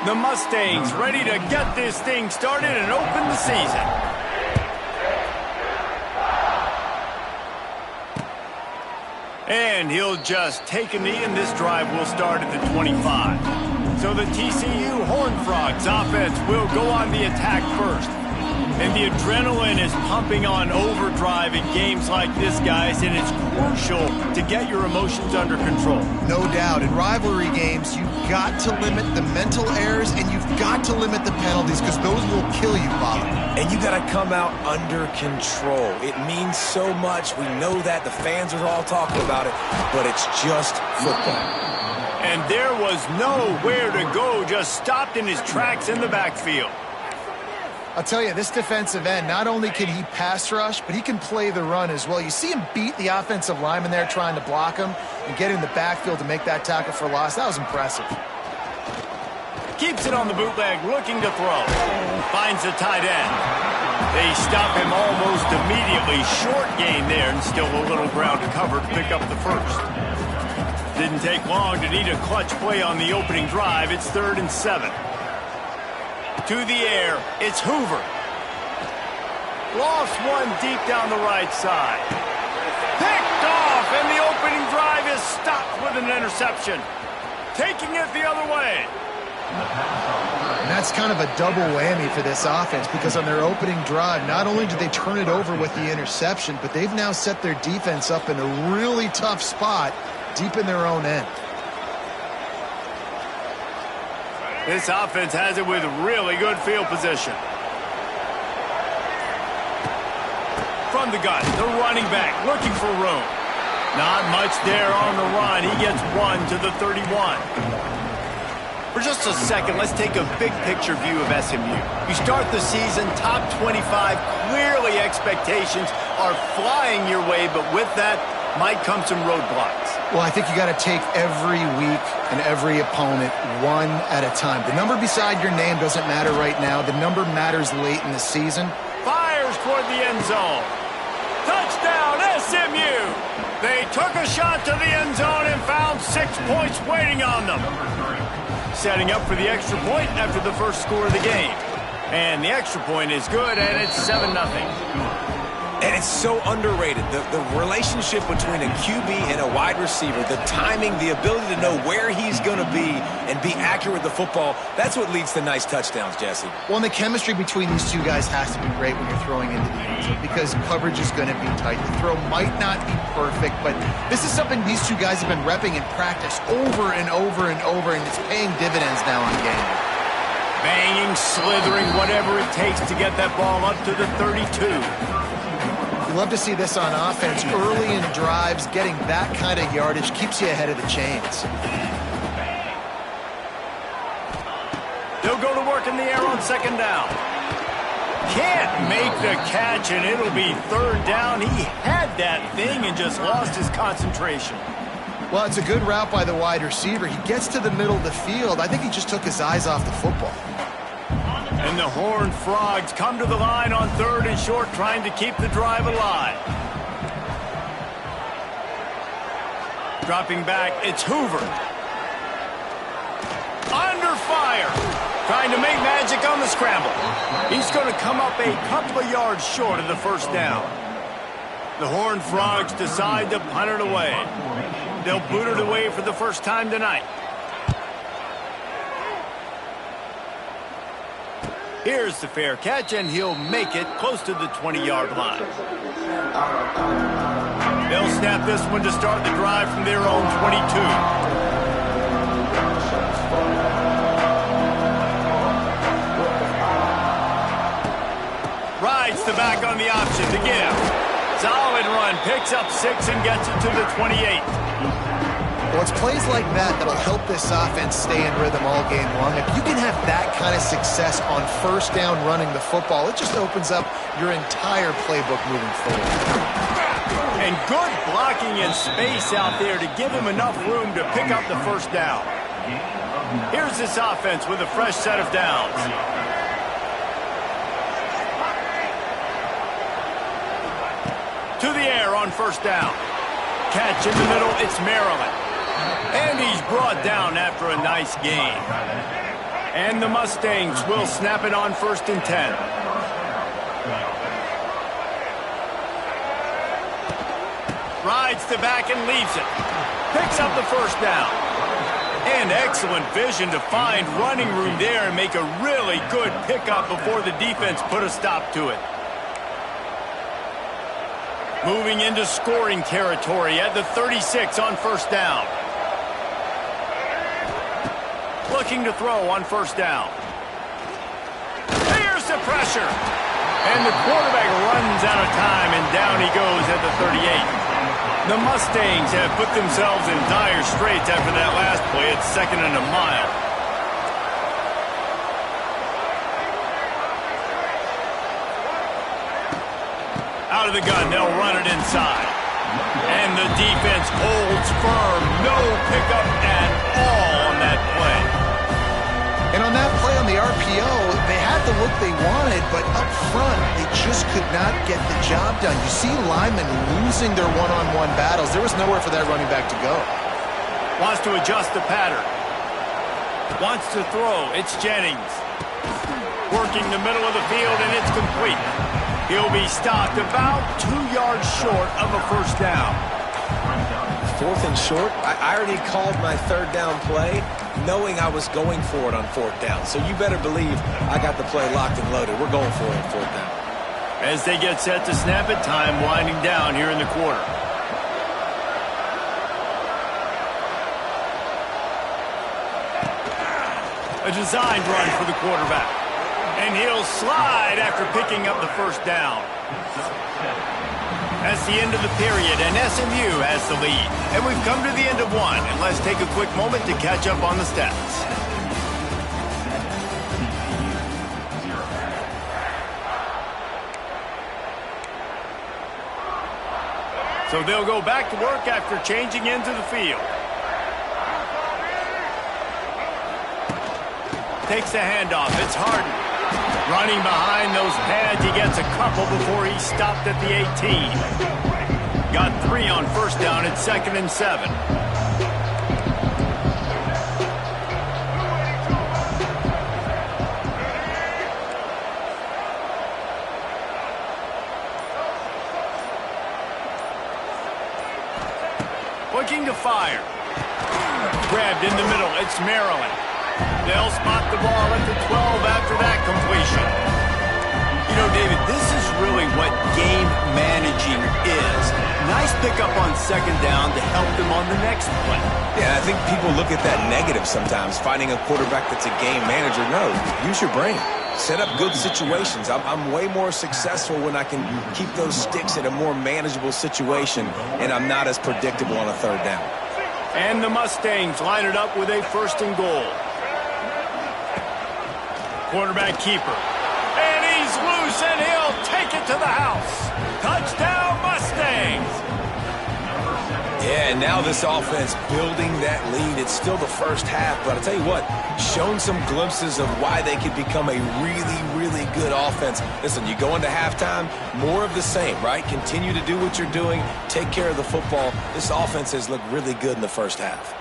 The Mustangs ready to get this thing started and open the season. And he'll just take a knee, and this drive will start at the 25. So the TCU Horned Frogs offense will go on the attack first. And the adrenaline is pumping on overdrive in games like this, guys, and it's crucial to get your emotions under control. No doubt. In rivalry games, you've got to limit the mental errors, and you've got to limit the penalties, because those will kill you, Bob. And you got to come out under control. It means so much. We know that. The fans are all talking about it, but it's just football. And there was nowhere to go, just stopped in his tracks in the backfield. I'll tell you, this defensive end, not only can he pass rush, but he can play the run as well. You see him beat the offensive lineman there trying to block him and get in the backfield to make that tackle for loss. That was impressive. Keeps it on the bootleg, looking to throw. Finds the tight end. They stop him almost immediately. Short gain there, and still a little ground to cover to pick up the first. Didn't take long to need a clutch play on the opening drive. It's 3rd and 7. To the air, it's Hoover. Lost one deep down the right side. Picked off, and the opening drive is stopped with an interception. Taking it the other way. And that's kind of a double whammy for this offense, because on their opening drive, not only did they turn it over with the interception, but they've now set their defense up in a really tough spot deep in their own end. This offense has it with really good field position. From the gun, the running back looking for room. Not much there on the run. He gets one to the 31. For just a second, let's take a big picture view of SMU. You start the season top 25. Clearly expectations are flying your way, but with that might come some roadblocks. Well, I think you got to take every week and every opponent one at a time. The number beside your name doesn't matter right now. The number matters late in the season. Fires toward the end zone. Touchdown, SMU! They took a shot to the end zone and found 6 points waiting on them. Setting up for the extra point after the first score of the game. And the extra point is good, and it's 7-0. And it's so underrated. The relationship between a QB and a wide receiver, the timing, the ability to know where he's going to be and be accurate with the football, that's what leads to nice touchdowns, Jesse. Well, and the chemistry between these two guys has to be great when you're throwing into the end zone, because coverage is going to be tight. The throw might not be perfect, but this is something these two guys have been repping in practice over and over and over, and it's paying dividends now on game. Banging, slithering, whatever it takes to get that ball up to the 32. You love to see this on offense. Early in drives, getting that kind of yardage keeps you ahead of the chains. They'll go to work in the air on 2nd down. Can't make the catch, and it'll be 3rd down. He had that thing and just lost his concentration. Well, it's a good route by the wide receiver. He gets to the middle of the field. I think he just took his eyes off the football. And the Horned Frogs come to the line on 3rd and short, trying to keep the drive alive. Dropping back, it's Hoover. Under fire. Trying to make magic on the scramble. He's going to come up a couple of yards short of the 1st down. The Horned Frogs decide to punt it away. They'll boot it away for the first time tonight. Here's the fair catch, and he'll make it close to the 20-yard line. They'll snap this one to start the drive from their own 22. Rides the back on the option to give. Solid run, picks up 6 and gets it to the 28. Well, it's plays like that that'll help this offense stay in rhythm all game long. If you can have that kind of success on 1st down running the football, it just opens up your entire playbook moving forward. And good blocking in space out there to give him enough room to pick up the 1st down. Here's this offense with a fresh set of downs. To the air on 1st down. Catch in the middle, it's Maryland. And he's brought down after a nice gain. And the Mustangs will snap it on 1st and 10. Rides the back and leaves it. Picks up the 1st down. And excellent vision to find running room there and make a really good pickup before the defense put a stop to it. Moving into scoring territory at the 36 on 1st down. Looking to throw on 1st down. Here's the pressure. And the quarterback runs out of time, and down he goes at the 38. The Mustangs have put themselves in dire straits after that last play. It's 2nd and a mile. Out of the gun, they'll run it inside. And the defense holds firm. No pickup at all on that play. And on that play on the RPO, they had the look they wanted, but up front, they just could not get the job done. You see linemen losing their one-on-one battles. There was nowhere for that running back to go. Wants to adjust the pattern. Wants to throw. It's Jennings. Working the middle of the field, and it's complete. He'll be stopped about 2 yards short of a 1st down. 4th and short? I already called my 3rd down play, knowing I was going for it on 4th down. So you better believe I got the play locked and loaded. We're going for it on 4th down. As they get set to snap it, time winding down here in the quarter. A designed run for the quarterback. And he'll slide after picking up the 1st down. That's the end of the period, and SMU has the lead. And we've come to the end of one, and let's take a quick moment to catch up on the stats. So they'll go back to work after changing into the field. Takes the handoff. It's Harden. Running behind those pads, he gets a couple before he stopped at the 18. Got 3 on 1st down. It's 2nd and 7. Looking to fire. Grabbed in the middle. It's Maryland. They'll spot the ball at the 12 after that completion. You know, David, this is really what game managing is. Nice pickup on 2nd down to help them on the next play. Yeah, I think people look at that negative sometimes, finding a quarterback that's a game manager. No, use your brain. Set up good situations. I'm way more successful when I can keep those sticks in a more manageable situation, and I'm not as predictable on a 3rd down. And the Mustangs line it up with a 1st and goal. Quarterback keeper. And he's loose, and he'll take it to the house. Touchdown, Mustangs! Yeah, and now this offense building that lead. It's still the 1st half, but I'll tell you what, shown some glimpses of why they could become a really, really good offense. Listen, you go into halftime, more of the same, right? Continue to do what you're doing, take care of the football. This offense has looked really good in the 1st half.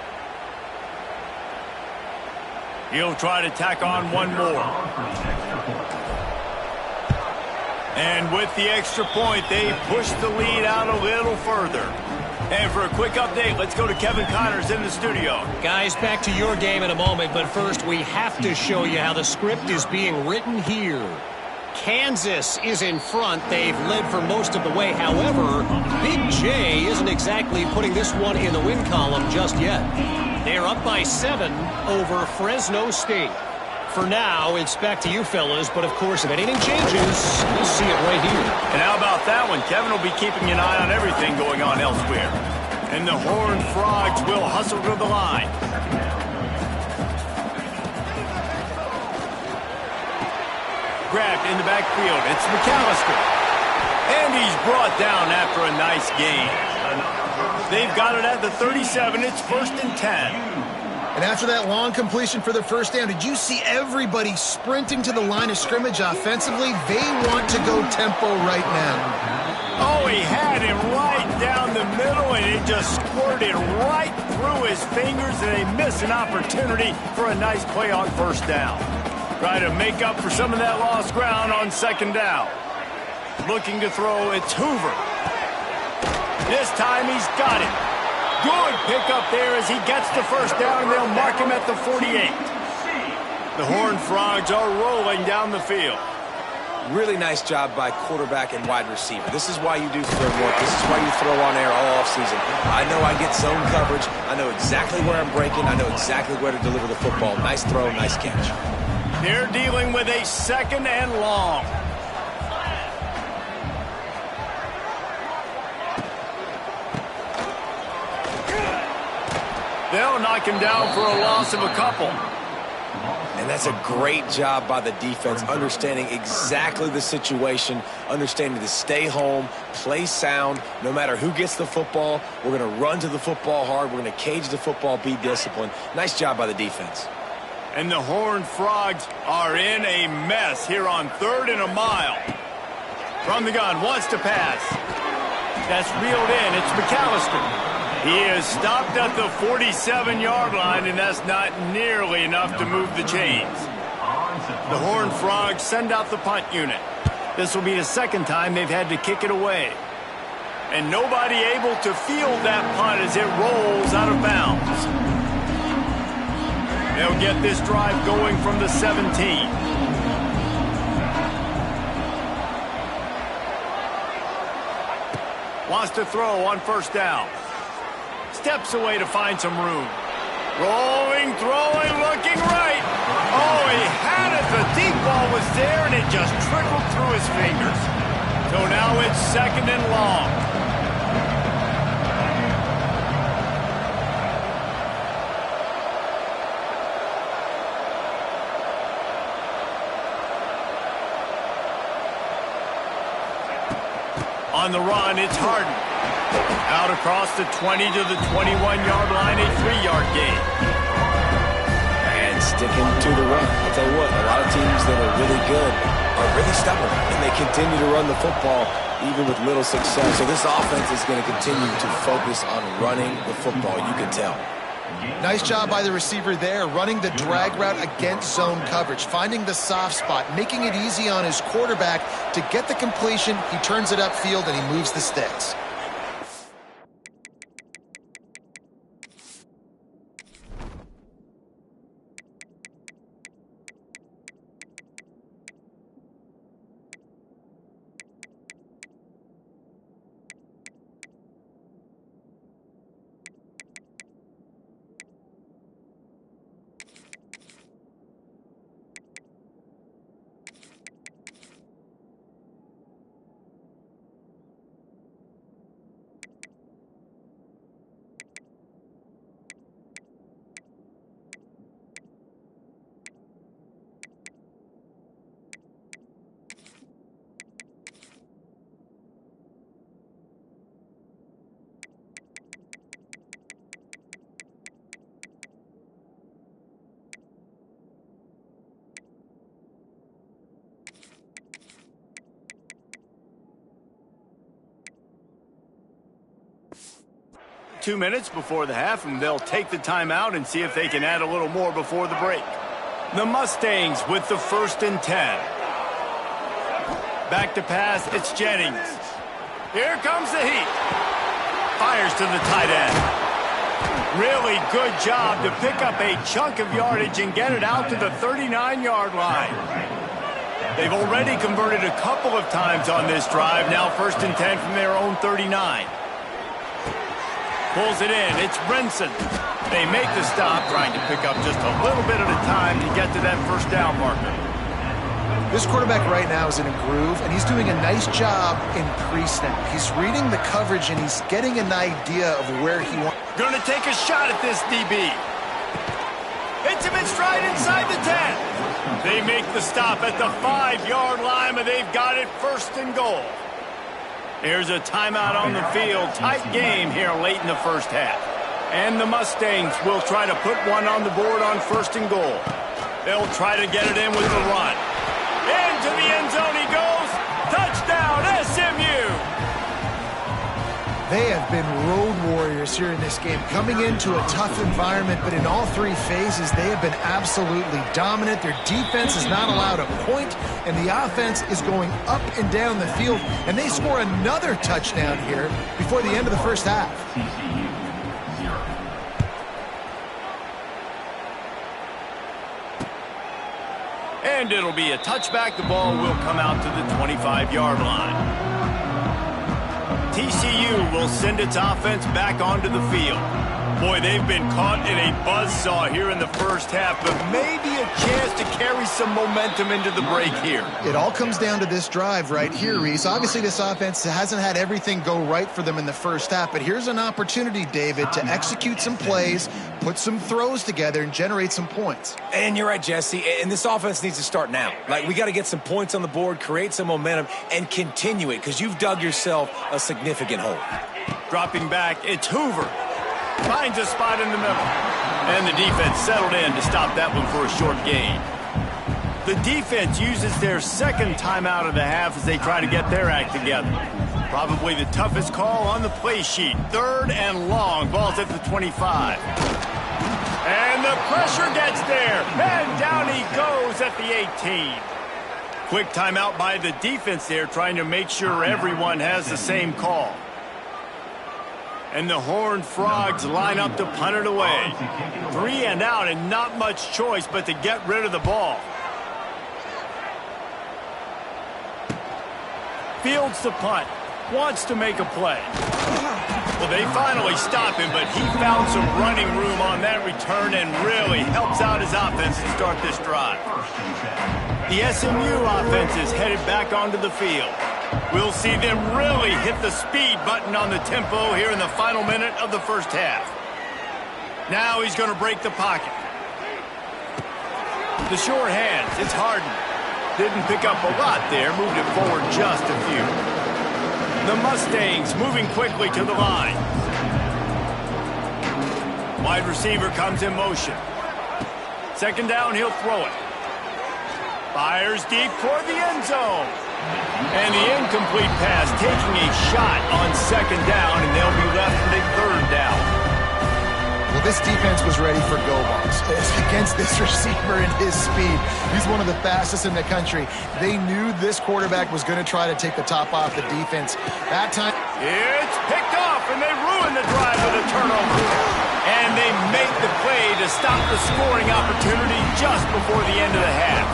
He'll try to tack on one more. And with the extra point, they push the lead out a little further. And for a quick update, let's go to Kevin Connors in the studio. Guys, back to your game in a moment, but first we have to show you how the script is being written here. Kansas is in front. They've led for most of the way. However, Big J isn't exactly putting this one in the win column just yet. They're up by 7 over Fresno State. For now, it's back to you fellas, but of course, if anything changes, you'll see it right here. And how about that one? Kevin will be keeping an eye on everything going on elsewhere. And the Horned Frogs will hustle to the line. Grabbed in the backfield. It's McAllister. And he's brought down after a nice gain. They've got it at the 37. It's 1st and 10. And after that long completion for the first down, did you see everybody sprinting to the line of scrimmage offensively? They want to go tempo right now. Oh, he had him right down the middle, and it just squirted right through his fingers, and they missed an opportunity for a nice play on first down. Try to make up for some of that lost ground on second down. Looking to throw, it's Hoover. This time he's got it. Good pickup there as he gets the first down, and they'll mark him at the 48. The Horned Frogs are rolling down the field. Really nice job by quarterback and wide receiver. This is why you do film work. This is why you throw on air all offseason. I know I get zone coverage. I know exactly where I'm breaking. I know exactly where to deliver the football. Nice throw, nice catch. They're dealing with a second and long. They'll knock him down for a loss of a couple. And that's a great job by the defense, understanding exactly the situation, understanding to stay home, play sound. No matter who gets the football, we're going to run to the football hard. We're going to cage the football, be disciplined. Nice job by the defense. And the Horned Frogs are in a mess here on 3rd and a mile. From the gun, wants to pass. That's reeled in. It's McAllister. He is stopped at the 47-yard line, and that's not nearly enough to move the chains. The Horned Frogs send out the punt unit. This will be the second time they've had to kick it away. And nobody able to field that punt as it rolls out of bounds. They'll get this drive going from the 17. Wants to throw on first down. Steps away to find some room. Rolling, throwing, looking right. Oh, he had it. The deep ball was there, and it just trickled through his fingers. So now it's second and long. On the run, it's Harden. Out across the 20 to the 21-yard line, a 3-yard gain. And sticking to the run. I'll tell you what, a lot of teams that are really good are really stubborn, and they continue to run the football even with little success. So this offense is going to continue to focus on running the football, you can tell. Nice job by the receiver there, running the drag route against zone coverage, finding the soft spot, making it easy on his quarterback to get the completion. He turns it upfield, and he moves the sticks. Two minutes before the half, and they'll take the timeout and see if they can add a little more before the break. The Mustangs with the 1st and 10. Back to pass, it's Jennings. Here comes the heat. Fires to the tight end. Really good job to pick up a chunk of yardage and get it out to the 39-yard line. They've already converted a couple of times on this drive. Now 1st and 10 from their own 39. Pulls it in. It's Brinson. They make the stop, trying to pick up just a little bit at a time to get to that first down marker. This quarterback right now is in a groove, and he's doing a nice job in pre-snap. He's reading the coverage, and he's getting an idea of where he wants. Going to take a shot at this DB. Hits him in stride inside the 10. They make the stop at the 5-yard line, but they've got it 1st and goal. Here's a timeout on the field. Tight game here late in the first half. And the Mustangs will try to put one on the board on 1st and goal. They'll try to get it in with the run. Into the end zone he goes. Touchdown, SMU! They have been road warriors here in this game, coming into a tough environment, but in all 3 phases, they have been absolutely dominant. Their defense is not allowed a point, and the offense is going up and down the field, and they score another touchdown here before the end of the first half. And it'll be a touchback. The ball will come out to the 25-yard line. TCU will send its offense back onto the field. Boy, they've been caught in a buzzsaw here in the first half, but maybe a chance to carry some momentum into the break here. It all comes down to this drive right here, Reese. Obviously, this offense hasn't had everything go right for them in the first half, but here's an opportunity, David, to execute some plays, put some throws together, and generate some points. And you're right, Jesse, and this offense needs to start now. Like, we got to get some points on the board, create some momentum, and continue it, because you've dug yourself a significant hole. Dropping back, it's Hoover. Finds a spot in the middle. And the defense settled in to stop that one for a short gain. The defense uses their 2nd timeout of the half as they try to get their act together. Probably the toughest call on the play sheet. 3rd and long. Ball's at the 25. And the pressure gets there. And down he goes at the 18. Quick timeout by the defense there, trying to make sure everyone has the same call. And the Horned Frogs line up to punt it away. 3 and out, and not much choice but to get rid of the ball. Fields the punt. Wants to make a play. Well, they finally stop him, but he found some running room on that return and really helps out his offense to start this drive. The SMU offense is headed back onto the field. We'll see them really hit the speed button on the tempo here in the final minute of the first half. Now he's going to break the pocket. The short hands, it's Harden. Didn't pick up a lot there, moved it forward just a few. The Mustangs moving quickly to the line. Wide receiver comes in motion. 2nd down, he'll throw it. Fires deep toward the end zone. And the incomplete pass taking a shot on 2nd down, and they'll be left with a 3rd down. Well, this defense was ready for go balls against this receiver and his speed. He's one of the fastest in the country. They knew this quarterback was going to try to take the top off the defense. That time, it's picked off, and they ruin the drive with a turnover. And they make the play to stop the scoring opportunity just before the end of the half.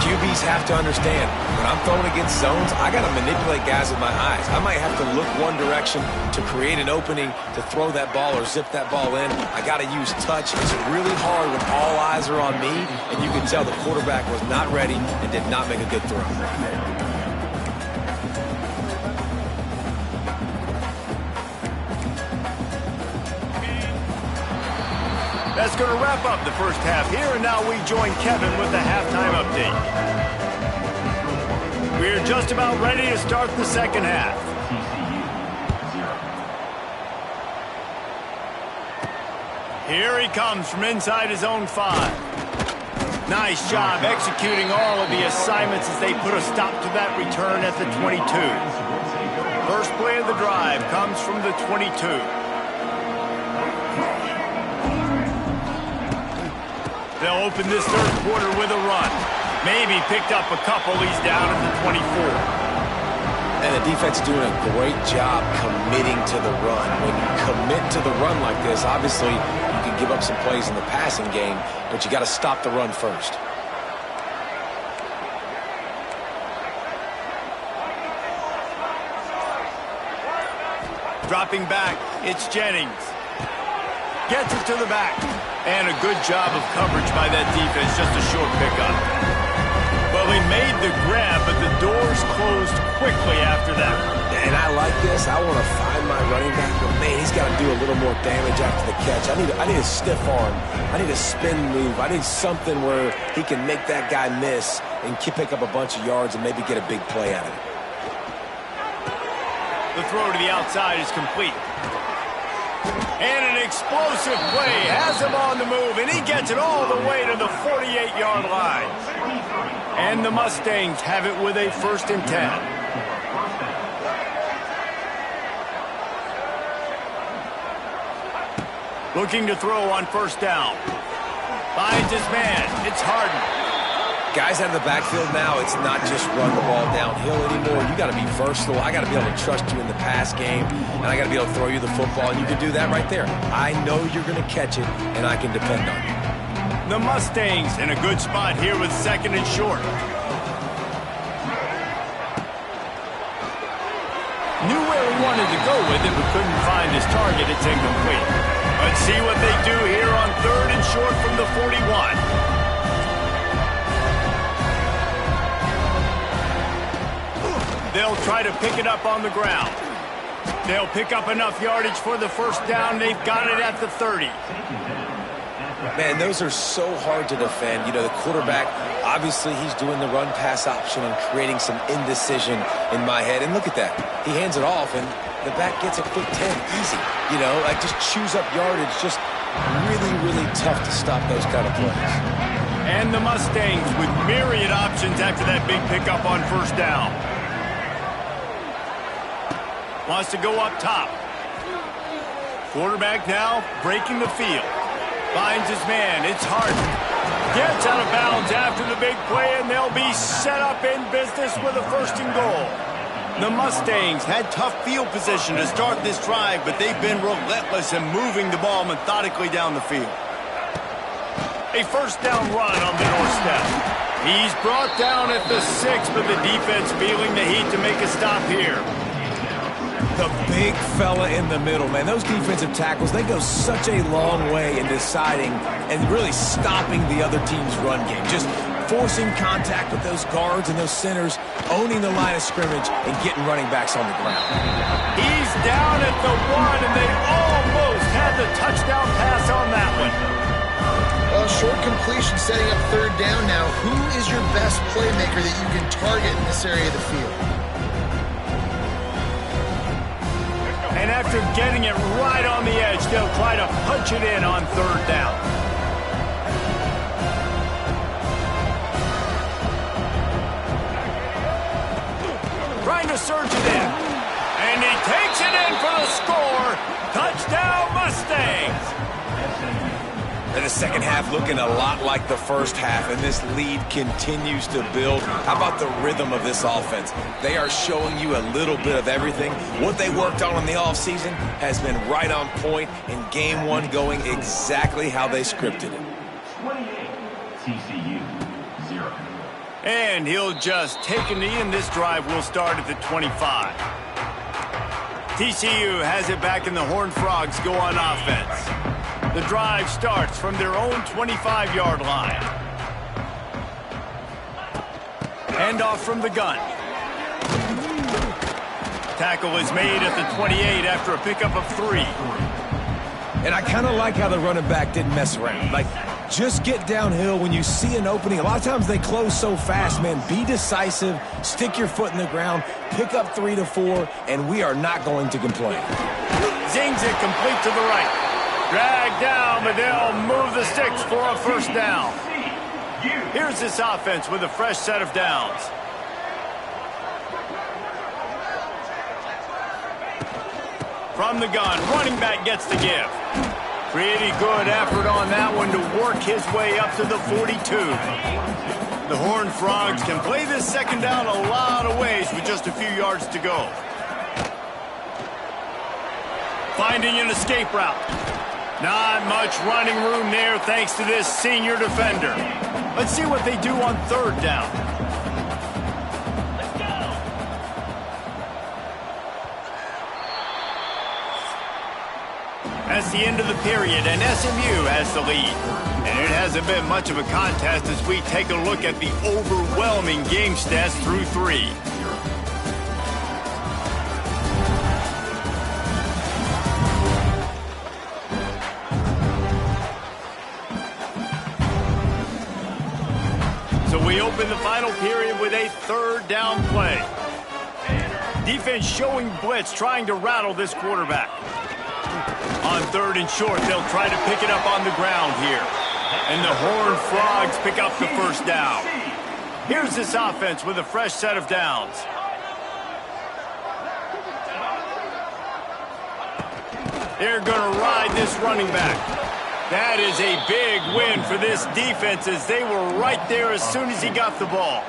QBs have to understand, when I'm throwing against zones, I got to manipulate guys with my eyes. I might have to look one direction to create an opening to throw that ball or zip that ball in. I got to use touch. It's really hard when all eyes are on me, and you can tell the quarterback was not ready and did not make a good throw. That's going to wrap up the first half here, and now we join Kevin with the halftime update. We're just about ready to start the second half. Here he comes from inside his own 5. Nice job executing all of the assignments as they put a stop to that return at the 22. First play of the drive comes from the 22. They'll open this 3rd quarter with a run. Maybe picked up a couple. He's down at the 24. And the defense doing a great job committing to the run. When you commit to the run like this, obviously you can give up some plays in the passing game, but you got to stop the run first. Dropping back, it's Jennings. Gets it to the back. And a good job of coverage by that defense, just a short pickup. Well, he made the grab, but the doors closed quickly after that. And I like this. I want to find my running back, but man, he's got to do a little more damage after the catch. I need a stiff arm. I need a spin move. I need something where he can make that guy miss and pick up a bunch of yards and maybe get a big play out of it. The throw to the outside is complete. And an explosive play has him on the move, and he gets it all the way to the 48-yard line. And the Mustangs have it with a 1st and 10. Looking to throw on 1st down. Finds his man. It's Harden. Guys out of the backfield now, it's not just run the ball downhill anymore. You got to be versatile. I got to be able to trust you in the pass game, and I got to be able to throw you the football, and you can do that right there. I know you're going to catch it, and I can depend on you. The Mustangs in a good spot here with 2nd and short. Knew where he wanted to go with it, but couldn't find his target. It's incomplete. Let's see what they do here on 3rd and short from the 41. They'll try to pick it up on the ground. They'll pick up enough yardage for the 1st down. They've got it at the 30. Man, those are so hard to defend. You know, the quarterback, obviously he's doing the run-pass option and creating some indecision in my head. And look at that. He hands it off, and the back gets a quick 10. Easy. You know, like just chews up yardage. Just really, really tough to stop those kind of plays. And the Mustangs with myriad options after that big pickup on 1st down. Wants to go up top. Quarterback now breaking the field. Finds his man. It's Harden. Gets out of bounds after the big play, and they'll be set up in business with a 1st and goal. The Mustangs had tough field position to start this drive, but they've been relentless in moving the ball methodically down the field. A 1st down run on the doorstep. He's brought down at the 6, but the defense feeling the heat to make a stop here. The big fella in the middle, man. Those defensive tackles, they go such a long way in deciding and really stopping the other team's run game. Just forcing contact with those guards and those centers, owning the line of scrimmage, and getting running backs on the ground. He's down at the 1, and they almost had the touchdown pass on that one. Well, short completion setting up 3rd down now. Who is your best playmaker that you can target in this area of the field? And after getting it right on the edge, they'll try to punch it in on 3rd down. Trying to surge it in. And he takes it in for the score. Touchdown, Mustangs. And the second half looking a lot like the first half, and this lead continues to build. How about the rhythm of this offense? They are showing you a little bit of everything. What they worked on in the offseason has been right on point, and game 1 going exactly how they scripted it. 28, TCU, 0. And he'll just take a knee, and this drive will start at the 25. TCU has it back, and the Horned Frogs go on offense. The drive starts from their own 25-yard line. Handoff from the gun. Tackle is made at the 28 after a pickup of 3. And I kind of like how the running back didn't mess around. Like, just get downhill when you see an opening. A lot of times they close so fast, man. Be decisive, stick your foot in the ground, pick up 3 to 4, and we are not going to complain. Zings it complete to the right. Dragged down, but they'll move the sticks for a 1st down. Here's this offense with a fresh set of downs. From the gun, running back gets the give. Pretty good effort on that one to work his way up to the 42. The Horned Frogs can play this 2nd down a lot of ways with just a few yards to go. Finding an escape route. Not much running room there thanks to this senior defender. Let's see what they do on 3rd down. Let's go. That's the end of the period, and SMU has the lead. And it hasn't been much of a contest as we take a look at the overwhelming game stats through 3. So we open the final period with a 3rd down play. Defense showing blitz, trying to rattle this quarterback. On 3rd and short, they'll try to pick it up on the ground here. And the Horned Frogs pick up the first down. Here's this offense with a fresh set of downs. They're going to ride this running back. That is a big win for this defense as they were right there as soon as he got the ball.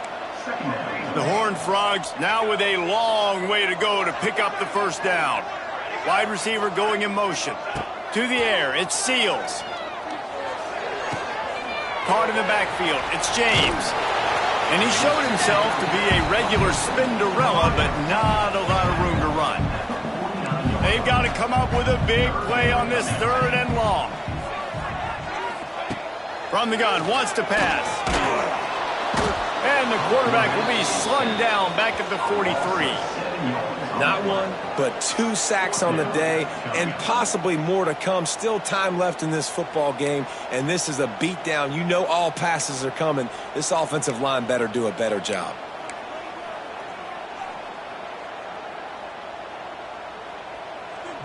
The Horned Frogs now with a long way to go to pick up the first down. Wide receiver going in motion. To the air, it's Seals. Caught in the backfield, it's James. And he showed himself to be a regular Spinderella, but not a lot of room to run. They've got to come up with a big play on this 3rd and long. From the gun, wants to pass. And the quarterback will be slung down back at the 43. Not one, but 2 sacks on the day, and possibly more to come. Still time left in this football game, and this is a beatdown. You know all passes are coming. This offensive line better do a better job.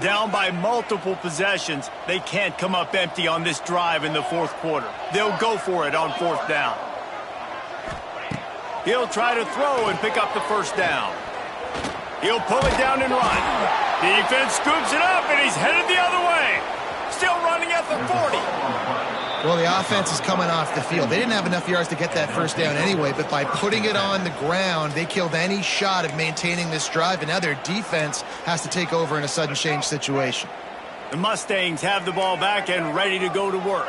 Down by multiple possessions, they can't come up empty on this drive in the 4th quarter. They'll go for it on 4th down. He'll try to throw and pick up the first down. He'll pull it down and run. Defense scoops it up, and he's headed the other way. Still running at the 40. Well, the offense is coming off the field. They didn't have enough yards to get that first down anyway, but by putting it on the ground, they killed any shot of maintaining this drive, and now their defense has to take over in a sudden change situation. The Mustangs have the ball back and ready to go to work.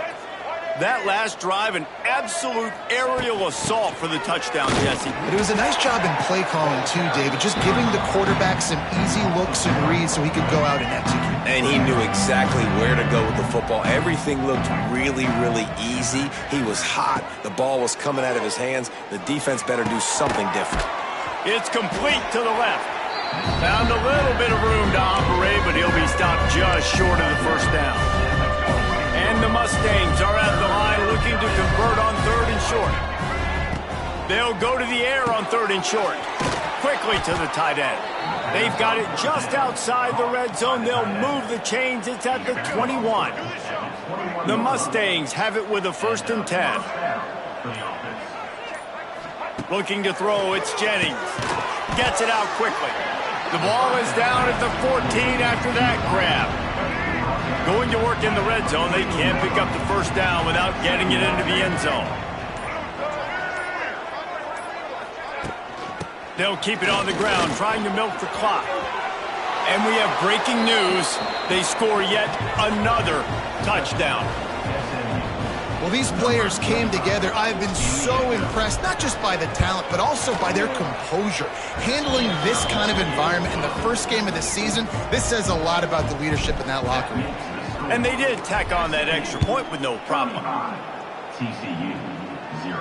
That last drive, an absolute aerial assault for the touchdown, Jesse. But it was a nice job in play calling, too, David, just giving the quarterback some easy looks and reads so he could go out and execute. And he knew exactly where to go with the football. Everything looked really, really easy. He was hot. The ball was coming out of his hands. The defense better do something different. It's complete to the left. Found a little bit of room to operate, but he'll be stopped just short of the first down. And the Mustangs are at the line looking to convert on 3rd and short. They'll go to the air on 3rd and short. Quickly to the tight end. They've got it just outside the red zone. They'll move the chains. It's at the 21. The Mustangs have it with a 1st and 10. Looking to throw, it's Jennings. Gets it out quickly. The ball is down at the 14 after that grab. Going to work in the red zone. They can't pick up the first down without getting it into the end zone. They'll keep it on the ground, trying to milk the clock. And we have breaking news. They score yet another touchdown. Well, these players came together. I've been so impressed, not just by the talent, but also by their composure. Handling this kind of environment in the first game of the season, this says a lot about the leadership in that locker room. And they did tack on that extra point with no problem. TCU 0.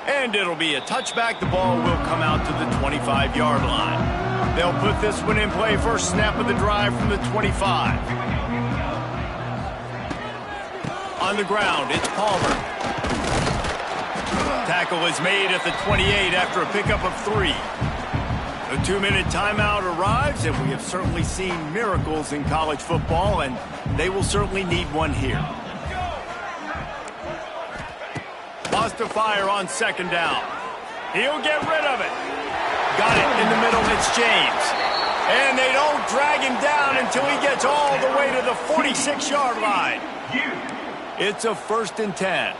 And it'll be a touchback. The ball will come out to the 25-yard line. They'll put this one in play. First snap of the drive from the 25. On the ground, it's Palmer. Tackle is made at the 28 after a pickup of 3. The 2-minute timeout arrives, and we have certainly seen miracles in college football, and they will certainly need one here. Lost to fire on 2nd down. He'll get rid of it. Got it in the middle, it's James. And they don't drag him down until he gets all the way to the 46-yard line. It's a 1st and 10.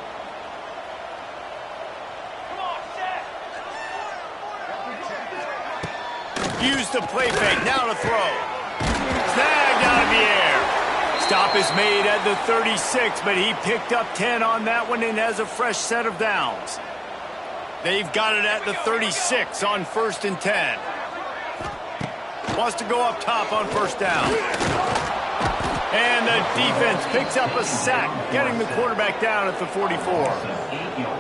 Use the play fake, now to throw. Snagged out of the air. Stop is made at the 36, but he picked up 10 on that one and has a fresh set of downs. They've got it at the 36 on 1st and 10. Wants to go up top on 1st down. And the defense picks up a sack, getting the quarterback down at the 44.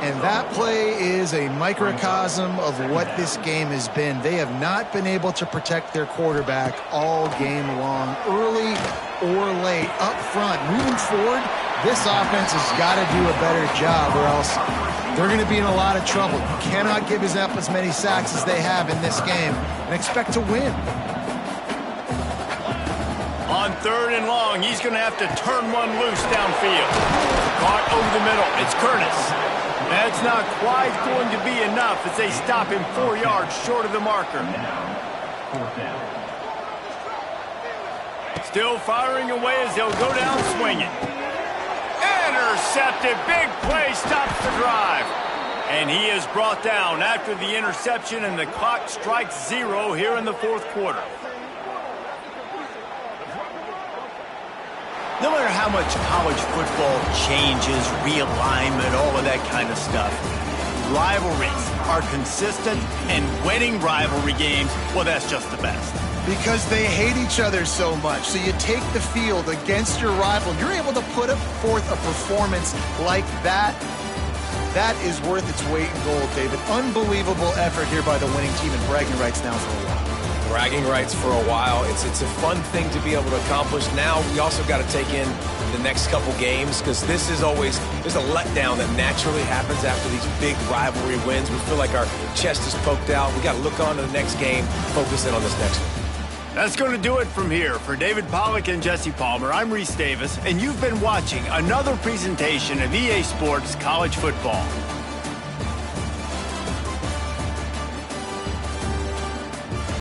And that play is a microcosm of what this game has been. They have not been able to protect their quarterback all game long, early or late, up front. Moving forward, this offense has got to do a better job or else they're going to be in a lot of trouble. You cannot give up as many sacks as they have in this game and expect to win. On On 3rd and long, he's going to have to turn one loose downfield. Caught over the middle. It's Curtis. That's not quite going to be enough as they stop him 4 yards short of the marker. Now, 4th down. Still firing away as they'll go down swinging. Intercepted. Big play stops the drive. And he is brought down after the interception, and the clock strikes 0 here in the 4th quarter. No matter how much college football changes, realignment, all of that kind of stuff, rivalries are consistent, and winning rivalry games, well, that's just the best. Because they hate each other so much. So you take the field against your rival, you're able to put forth a performance like that. That is worth its weight in gold, David. Unbelievable effort here by the winning team, and bragging rights now for a while. Bragging rights for a while. It's a fun thing to be able to accomplish. Now we also got to take in the next couple games, because this is always, there's a letdown that naturally happens after these big rivalry wins. We feel like our chest is poked out. We got to look on to the next game, focus in on this next one. That's going to do it from here. For David Pollack and Jesse Palmer, I'm Reese Davis, and you've been watching another presentation of EA Sports College Football.